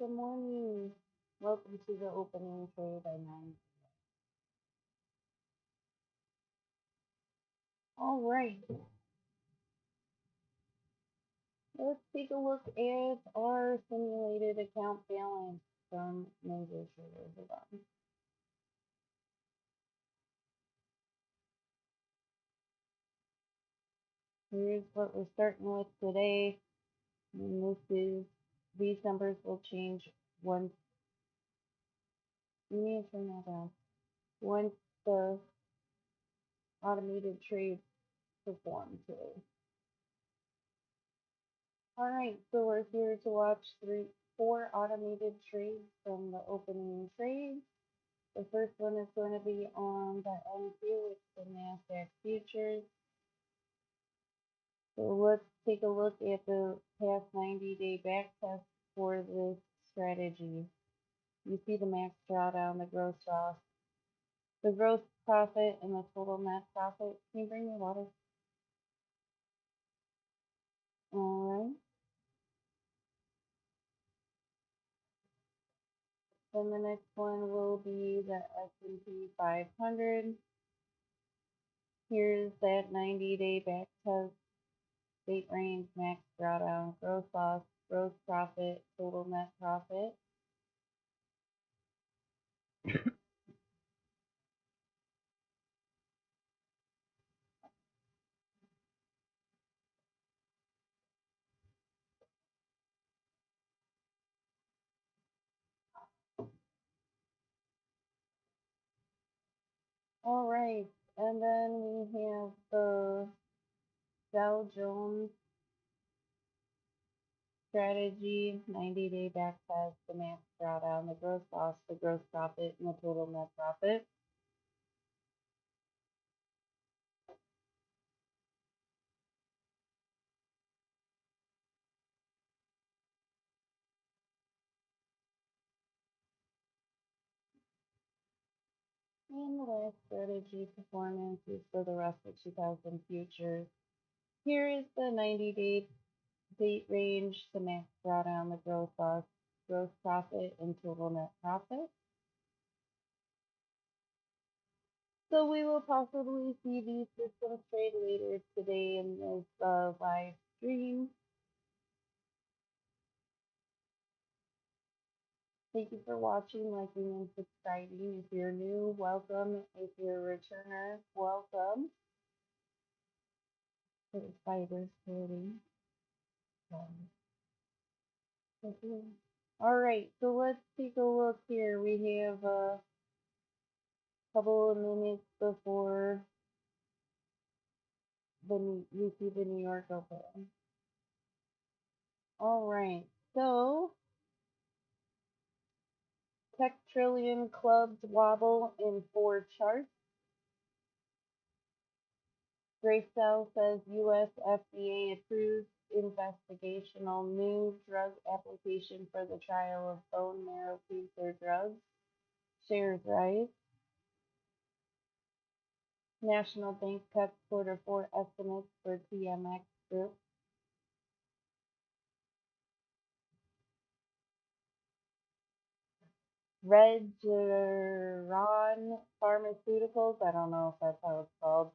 Good morning. Welcome to the opening trade by 9. All right, let's take a look at our simulated account balance from major traders. Hold on. Here's what we're starting with today. And these numbers will change once, you need to turn that down, once the automated trade perform today. All right, so we're here to watch four automated trades from the opening trade. The first one is going to be on the NQ, which is the NASDAQ futures. So let's take a look at the past 90-day back test for this strategy. You see the max drawdown, the gross loss, the gross profit, and the total net profit. Can you bring me water? All right. Then the next one will be the S&P 500. Here's that 90-day back test. Date range, max drawdown, gross loss, gross profit, total net profit. All right, and then we have the Dow Jones strategy, 90-day back test, the max drawdown, the gross loss, the gross profit, and the total net profit. And the last strategy performance is for the rest of 2000 futures. Here is the 90-day date range, the max drawdown, the gross loss, gross profit, and total net profit. So we will possibly see these systems trade later today in this live stream. Thank you for watching, liking, and subscribing. If you're new, welcome. If you're a returner, welcome. The spiders floating. All right, so let's take a look here. We have a couple of minutes before we see the New York open. All right, so Tech Trillion clubs wobble in 4 charts. Grayscale says US FDA approves investigational new drug application for the trial of bone marrow cancer drugs. Shares rise. National Bank cuts Q4 estimates for TMX Group. Regeneron Pharmaceuticals, I don't know if that's how it's called.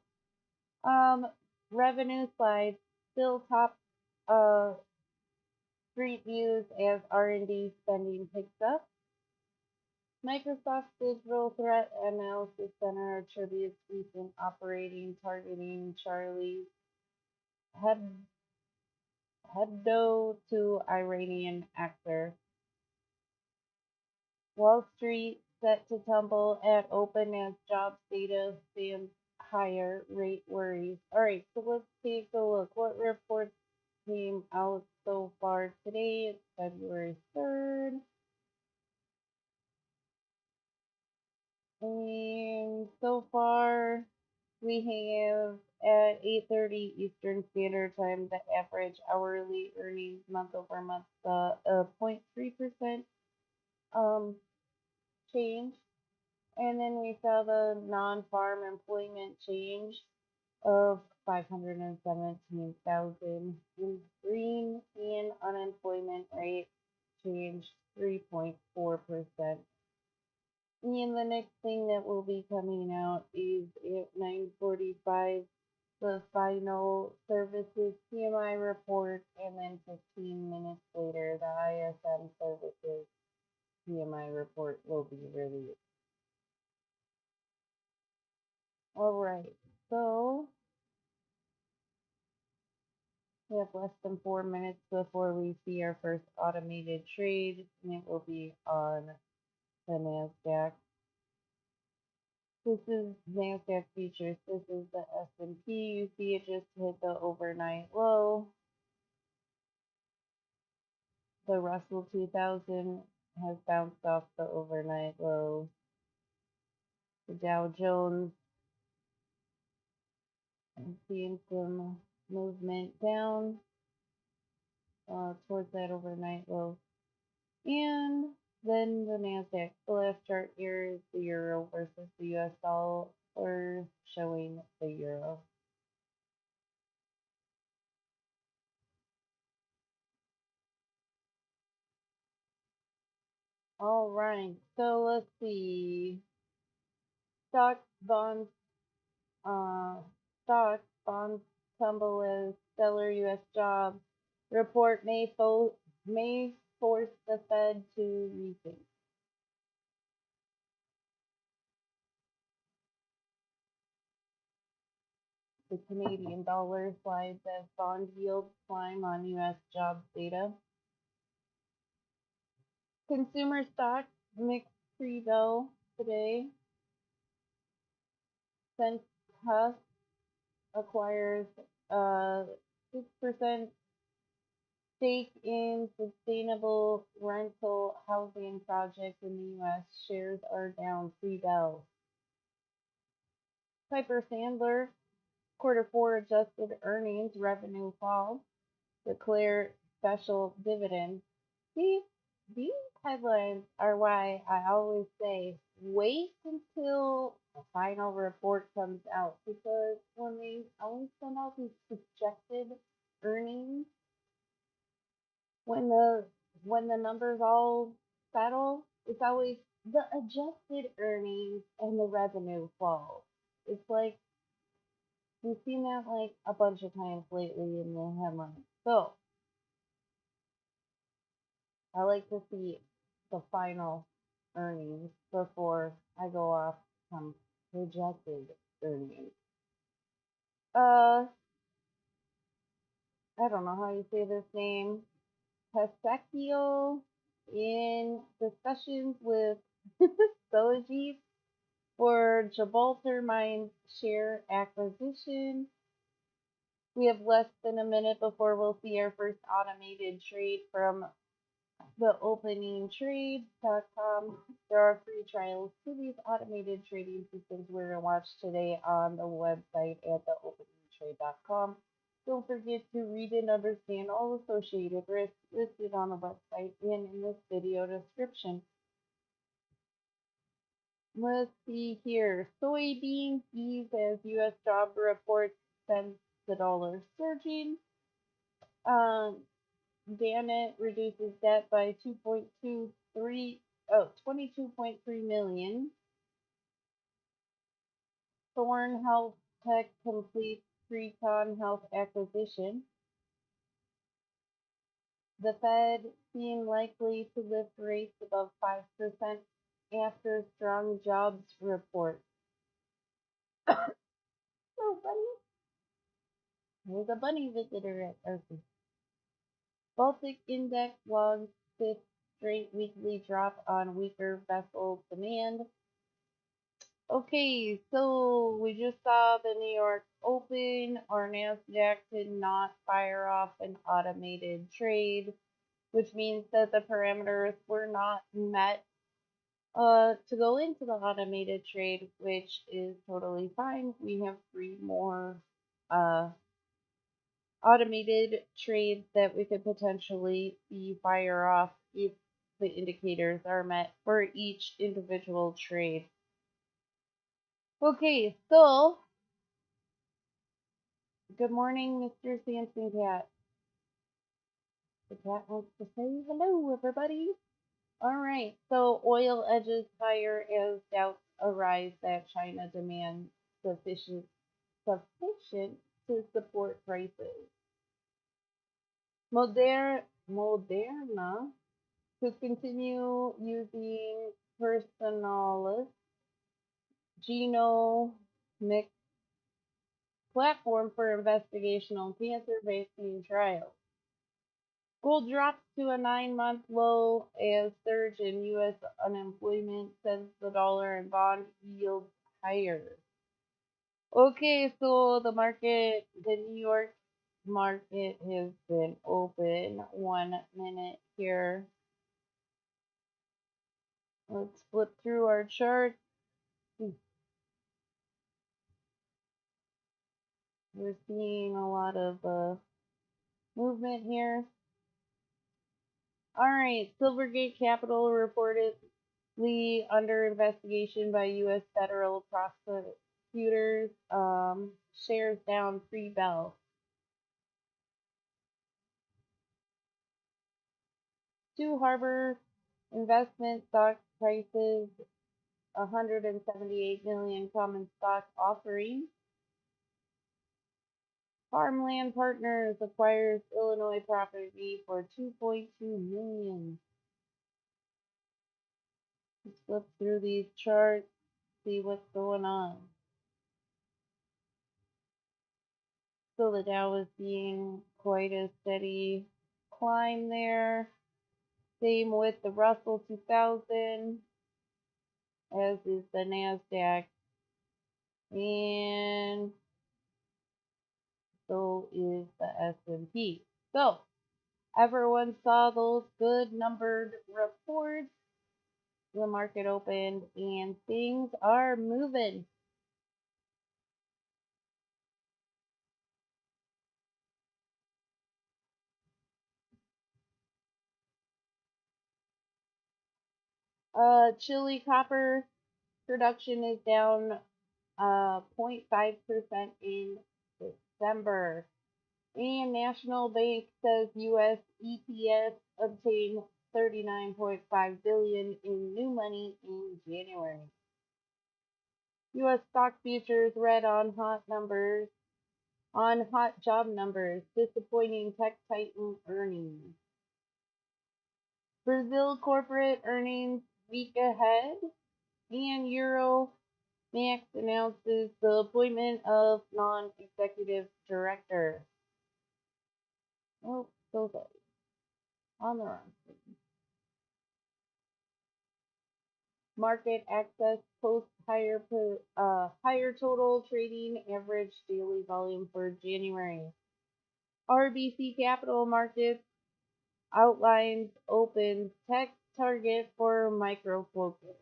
Revenue slides still top street views as R&D spending picks up. Microsoft's Digital Threat Analysis Center attributes recent operating targeting Charlie Hebdo to Iranian actor. Wall Street set to tumble at open as jobs data stands higher, rate worries. All right, so let's take a look. What reports came out so far today? It's February 3rd. And so far, we have at 8:30 Eastern Standard Time the average hourly earnings month over month, 0.3% change. And then we saw the non-farm employment change of 517,000 in green, and unemployment rate changed 3%. the next thing that will be coming out is at 9:45, the final services PMI report, and then 15 minutes later, the ISM services PMI report will be released. All right, so we have less than 4 minutes before we see our first automated trade, and it will be on the NASDAQ. This is NASDAQ futures. This is the S&P. You see it just hit the overnight low. The Russell 2000 has bounced off the overnight low. The Dow Jones, I'm seeing some movement down towards that overnight low. And then the NASDAQ. The last chart here is the euro versus the US dollar, showing the euro. All right, so let's see. Stocks, bonds, uh, stocks, bonds tumble as stellar U.S. jobs report may force the Fed to rethink. The Canadian dollar slides as bond yields climb on U.S. jobs data. Consumer stocks mixed pre-bell today. Centus acquires a 6% stake in sustainable rental housing projects in the U.S. Shares are down pre-bell. Piper Sandler quarter four adjusted earnings revenue fall. Declare special dividend. See, these headlines are why I always say wait until the final report comes out, because when they always send out these projected earnings, when the numbers all settle, it's always the adjusted earnings and the revenue fall. It's like we've seen that like a bunch of times lately in the headlines. So I like to see the final earnings before I go off some projected earnings. I don't know how you say this name. Pesecchio in discussions with Sojif for Gibraltar Mines share acquisition. We have less than a minute before we'll see our first automated trade from the openingtrades.com. There are free trials to these automated trading systems we're going to watch today on the website at theopeningtrade.com. Don't forget to read and understand all associated risks listed on the website and in this video description. Let's see here. Soybean fees as U.S. job reports sends the dollar surging. Gannett reduces debt by 22.3 million. Thorne Health Tech completes Precon Health acquisition. The Fed seem likely to lift rates above 5% after strong jobs report. So funny. There's a bunny visitor at Earthy. Baltic Index logs fifth straight weekly drop on weaker vessel demand. Okay, so we just saw the New York Open. Our NASDAQ did not fire off an automated trade, which means that the parameters were not met to go into the automated trade, which is totally fine. We have three more automated trades that we could potentially see fire off if the indicators are met for each individual trade. Okay, so good morning, Mr. Samson Cat. The cat wants to say hello, everybody. All right, so oil edges higher as doubts arise that China demands sufficient to support prices. Moderna could continue using Personalis genomic platform for investigational cancer vaccine trials. Gold drops to a 9-month low as surge in U.S. unemployment sends the dollar and bond yields higher. Okay, so the New York market has been open 1 minute here. Let's flip through our chart. We're seeing a lot of movement here. All right, Silvergate Capital reportedly under investigation by U.S. federal prosecutors. Shares down pre-bell. Two Harbor investment stock prices 178 million common stock offering. Farmland Partners acquires Illinois property for 2.2 million. Let's flip through these charts, see what's going on. So the Dow is seeing quite a steady climb there. Same with the Russell 2000, as is the NASDAQ, and so is the S&P. So everyone saw those good numbered reports. The market opened and things are moving. Chile copper production is down 0.5% in December. And National Bank says U.S. ETFs obtained 39.5 billion in new money in January. U.S. stock futures read on hot job numbers, disappointing tech titan earnings. Brazil corporate earnings week ahead, and Euro Max announces the appointment of non-executive director. Oh, so sorry. On the wrong screen. Market access posts higher total trading average daily volume for January. RBC Capital Markets outlines open tech target for Micro Focus.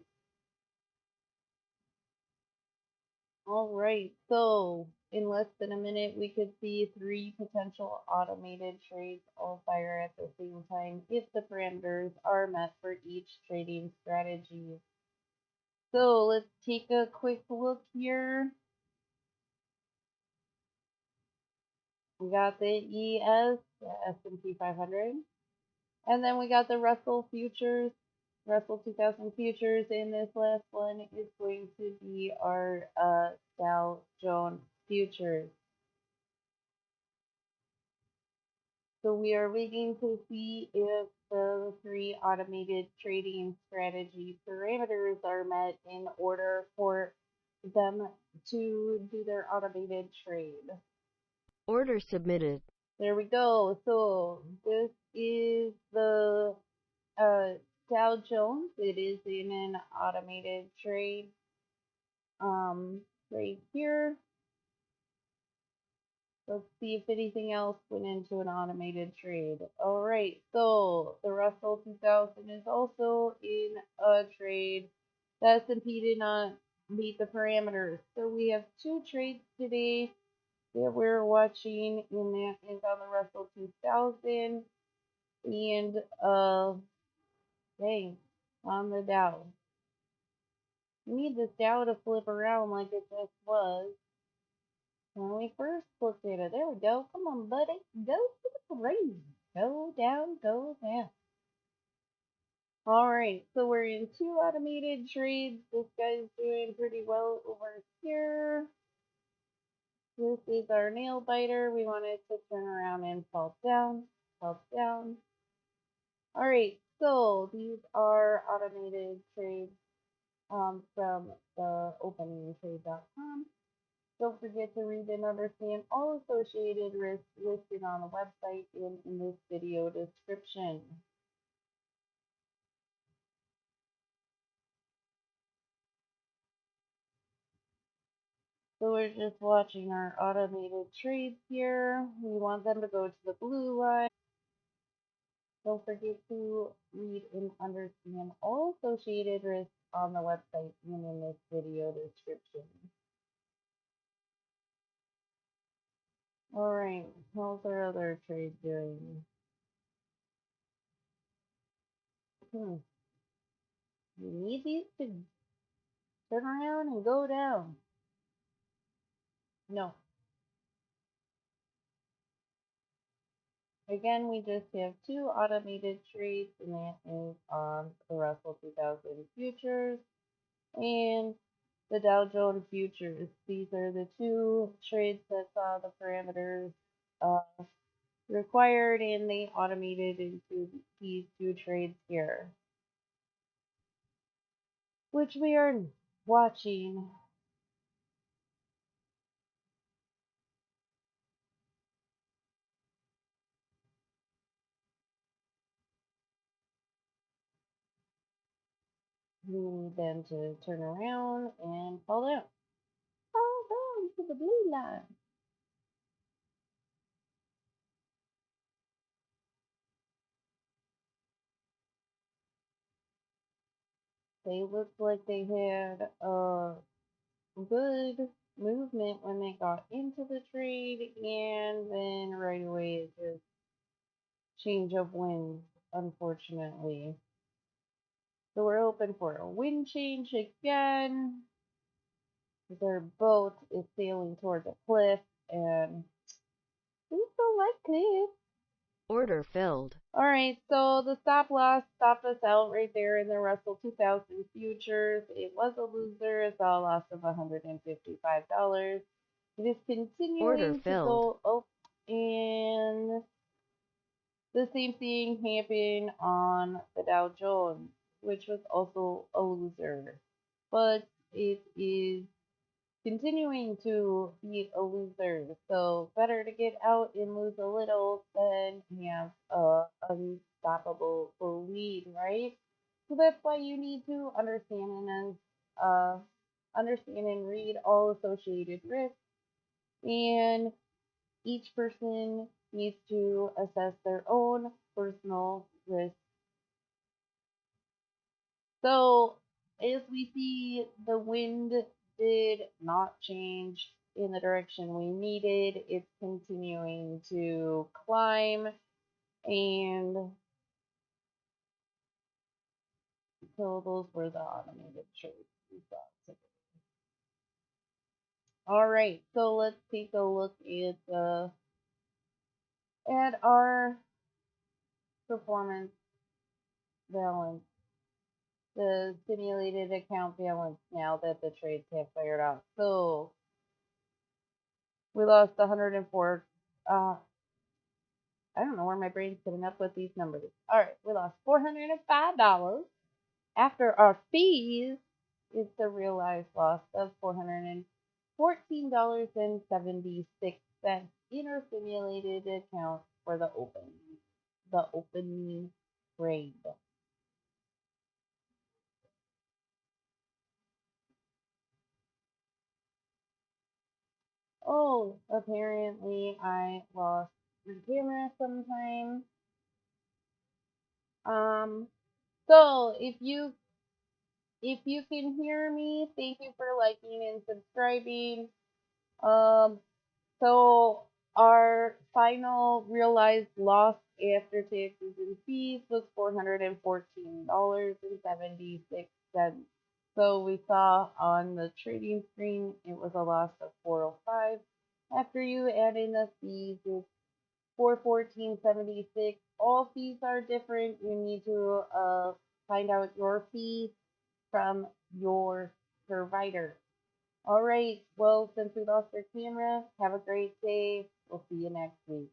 All right, so in less than a minute, we could see 3 potential automated trades all fire at the same time if the parameters are met for each trading strategy. So let's take a quick look here. We got the ES, the S&P 500, and then we got the Russell futures, Russell 2000 futures, and this last one is going to be our Dow Jones futures. So we are waiting to see if the 3 automated trading strategy parameters are met in order for them to do their automated trade. Order submitted. There we go. So this is the uh, Dow Jones. It is in an automated trade right here. Let's see if anything else went into an automated trade. All right, so the Russell 2000 is also in a trade. The S&P did not meet the parameters. So we have 2 trades today that we're watching, and that is on the Russell 2000 and dang, on the Dow. We need this Dow to flip around like it just was when we first looked at it. There we go. Come on, buddy. Go to the parade. Go down, go down. All right, so we're in two automated trades. This guy's doing pretty well over here. This is our nail biter. We want it to turn around and fall down, fall down. All right, so these are automated trades from the openingtrade.com. Don't forget to read and understand all associated risks listed on the website and in this video description. So we're just watching our automated trades here. We want them to go to the blue line. Don't forget to read and understand all associated risks on the website and in this video description. All right, how's our other trade doing? We need these to turn around and go down. No. Again, we just have two automated trades, and that is on the Russell 2000 futures and the Dow Jones futures. These are the two trades that saw the parameters uh, required, and they automated into these two trades here, which we are watching. We need them to turn around and fall down. Fall down to the blue line. They looked like they had good movement when they got into the trade, and then right away it just change of winds, unfortunately. So we're hoping for a wind change again. Their boat is sailing towards a cliff, and we don't like cliffs. Order filled. All right, so the stop loss stopped us out right there in the Russell 2000 futures. It was a loser. It's a loss of $155. It is Order continuing to filled. go up, and the same thing happened on the Dow Jones, which was also a loser. But it is continuing to be a loser. So better to get out and lose a little than have a unstoppable lead, right? So that's why you need to uh, understand and read all associated risks, and each person needs to assess their own personal risk. So as we see, the wind did not change in the direction we needed. It's continuing to climb, and so those were the automated trades we saw today. All right, so let's take a look at our performance balance, the simulated account balance now that the trades have fired out. So we lost 104. I don't know where my brain's coming up with these numbers. All right, we lost $405 after our fees. It's a realized loss of $414.76 in our simulated account for the opening trade. Oh, apparently I lost my camera sometime. Um, so if you can hear me, thank you for liking and subscribing. Um, so our final realized loss after taxes and fees was $414.76. So we saw on the trading screen it was a loss of 405. After you add in the fees, it's 414.76. All fees are different. You need to find out your fee from your provider. All right. Well, since we lost our camera, have a great day. We'll see you next week.